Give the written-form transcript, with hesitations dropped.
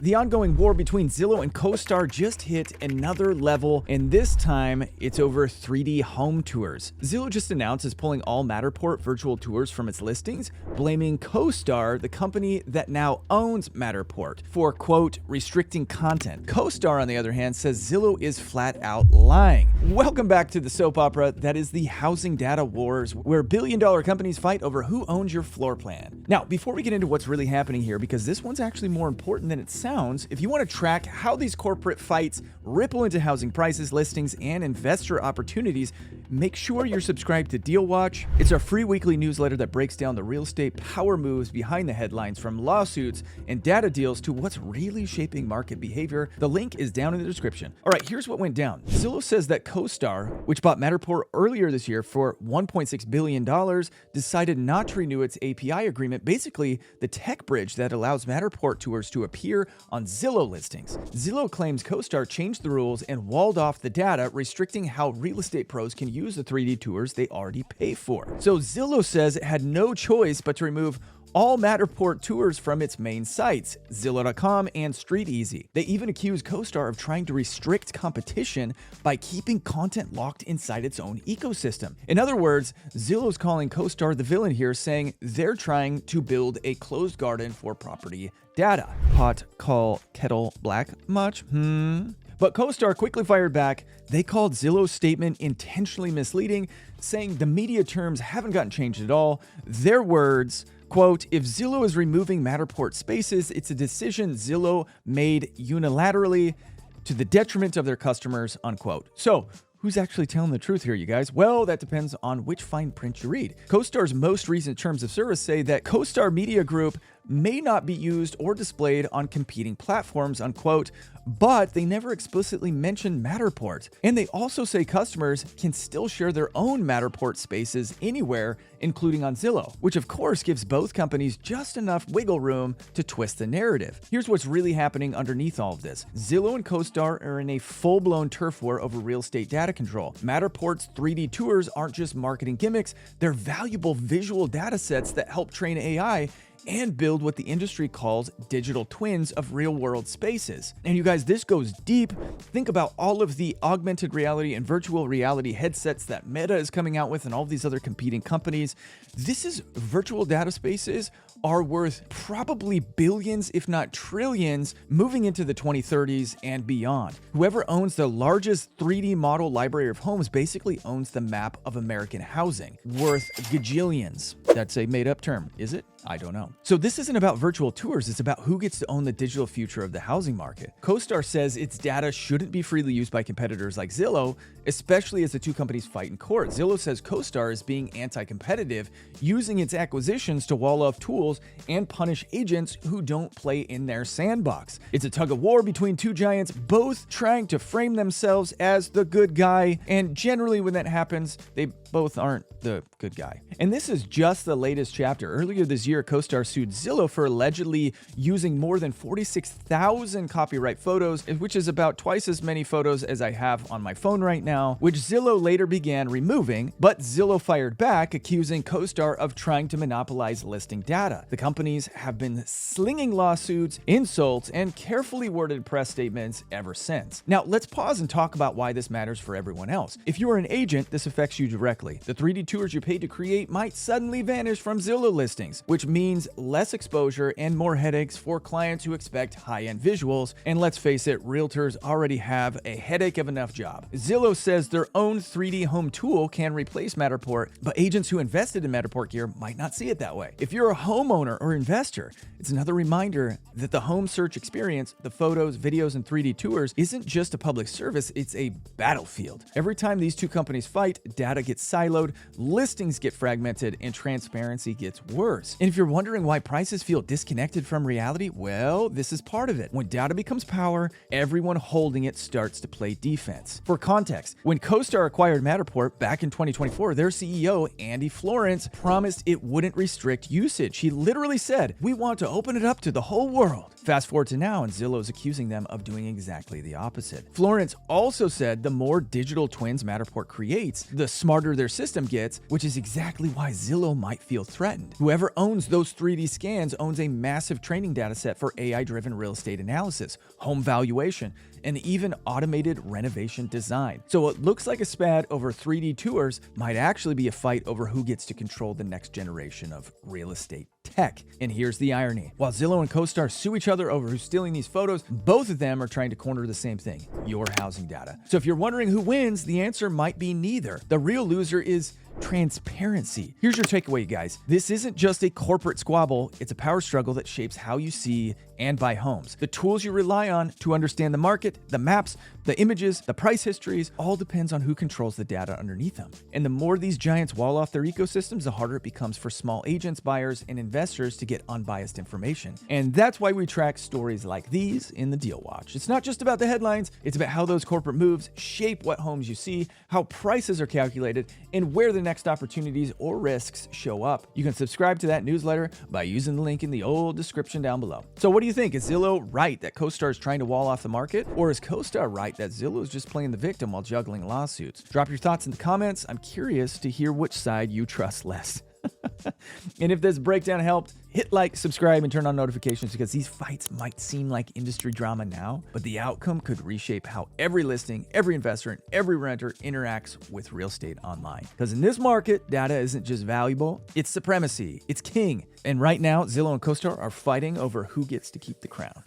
The ongoing war between Zillow and CoStar just hit another level, and this time it's over 3D home tours. Zillow just announced it's pulling all Matterport virtual tours from its listings, blaming CoStar, the company that now owns Matterport, for, quote, restricting content. CoStar, on the other hand, says Zillow is flat out lying. Welcome back to the soap opera that is the housing data wars, where billion-dollar companies fight over who owns your floor plan. Now, before we get into what's really happening here, because this one's actually more important than it sounds, if you want to track how these corporate fights ripple into housing prices, listings, and investor opportunities, make sure you're subscribed to Deal Watch. It's our free weekly newsletter that breaks down the real estate power moves behind the headlines, from lawsuits and data deals to what's really shaping market behavior. The link is down in the description. All right, here's what went down. Zillow says that CoStar, which bought Matterport earlier this year for $1.6 billion, decided not to renew its API agreement, basically the tech bridge that allows Matterport tours to appear on Zillow listings. Zillow claims CoStar changed the rules and walled off the data, restricting how real estate pros can use the 3D tours they already pay for. So Zillow says it had no choice but to remove all Matterport tours from its main sites, Zillow.com and StreetEasy. They even accuse CoStar of trying to restrict competition by keeping content locked inside its own ecosystem. In other words, Zillow's calling CoStar the villain here, saying they're trying to build a closed garden for property data. Hot call kettle black much? But CoStar quickly fired back. They called Zillow's statement intentionally misleading, saying the media terms haven't gotten changed at all. Their words, quote, if Zillow is removing Matterport spaces, it's a decision Zillow made unilaterally to the detriment of their customers, unquote. So, who's actually telling the truth here, you guys? Well, that depends on which fine print you read. CoStar's most recent terms of service say that CoStar Media Group may not be used or displayed on competing platforms, unquote, but they never explicitly mention Matterport. And they also say customers can still share their own Matterport spaces anywhere, including on Zillow, which of course gives both companies just enough wiggle room to twist the narrative. Here's what's really happening underneath all of this. Zillow and CoStar are in a full-blown turf war over real estate data control. Matterport's 3D tours aren't just marketing gimmicks, they're valuable visual data sets that help train AI and build what the industry calls digital twins of real-world spaces. And you guys, this goes deep. Think about all of the augmented reality and virtual reality headsets that Meta is coming out with and all these other competing companies. Virtual data spaces are worth probably billions, if not trillions, moving into the 2030s and beyond. Whoever owns the largest 3D model library of homes basically owns the map of American housing, worth gajillions. That's a made-up term, is it? I don't know. So this isn't about virtual tours, it's about who gets to own the digital future of the housing market. CoStar says its data shouldn't be freely used by competitors like Zillow, especially as the two companies fight in court. Zillow says CoStar is being anti-competitive, using its acquisitions to wall off tools and punish agents who don't play in their sandbox. It's a tug of war between two giants, both trying to frame themselves as the good guy, and generally when that happens, they both aren't the good guy. And this is just the latest chapter. Earlier this year, CoStar sued Zillow for allegedly using more than 46,000 copyright photos, which is about twice as many photos as I have on my phone right now, which Zillow later began removing, but Zillow fired back, accusing CoStar of trying to monopolize listing data. The companies have been slinging lawsuits, insults, and carefully worded press statements ever since. Now, let's pause and talk about why this matters for everyone else. If you are an agent, this affects you directly. The 3D tours you paid to create might suddenly vanish from Zillow listings, which means less exposure and more headaches for clients who expect high-end visuals. And let's face it, realtors already have a headache of enough job. Zillow says their own 3D home tool can replace Matterport, but agents who invested in Matterport gear might not see it that way. If you're a homeowner or investor, it's another reminder that the home search experience, the photos, videos, and 3D tours, isn't just a public service, it's a battlefield. Every time these two companies fight, data gets siloed, listings get fragmented, and transparency gets worse. And if you're wondering why prices feel disconnected from reality, well, this is part of it. When data becomes power, everyone holding it starts to play defense. For context, when CoStar acquired Matterport back in 2024, their CEO, Andy Florence, promised it wouldn't restrict usage. He literally said, "We want to open it up to the whole world." Fast forward to now, and Zillow's accusing them of doing exactly the opposite. Florence also said the more digital twins Matterport creates, the smarter their system gets, which is exactly why Zillow might feel threatened. Whoever owns those 3D scans owns a massive training data set for AI-driven real estate analysis, home valuation, and even automated renovation design. So what looks like a spat over 3D tours might actually be a fight over who gets to control the next generation of real estate tech. And here's the irony. While Zillow and CoStar sue each other over who's stealing these photos, both of them are trying to corner the same thing, your housing data. So if you're wondering who wins, the answer might be neither. The real loser is transparency. Here's your takeaway, guys. This isn't just a corporate squabble, it's a power struggle that shapes how you see and buy homes. The tools you rely on to understand the market, the maps, the images, the price histories, all depends on who controls the data underneath them. And the more these giants wall off their ecosystems, the harder it becomes for small agents, buyers, and investors to get unbiased information. And that's why we track stories like these in the Deal Watch. It's not just about the headlines, it's about how those corporate moves shape what homes you see, how prices are calculated, and where the next opportunities or risks show up. You can subscribe to that newsletter by using the link in the old description down below. So what do you think? Is Zillow right that CoStar is trying to wall off the market? Or is CoStar right that Zillow is just playing the victim while juggling lawsuits? Drop your thoughts in the comments. I'm curious to hear which side you trust less. And if this breakdown helped, hit like, subscribe, and turn on notifications, because these fights might seem like industry drama now, but the outcome could reshape how every listing, every investor, and every renter interacts with real estate online. Because in this market, data isn't just valuable, it's supremacy, it's king. And right now, Zillow and CoStar are fighting over who gets to keep the crown.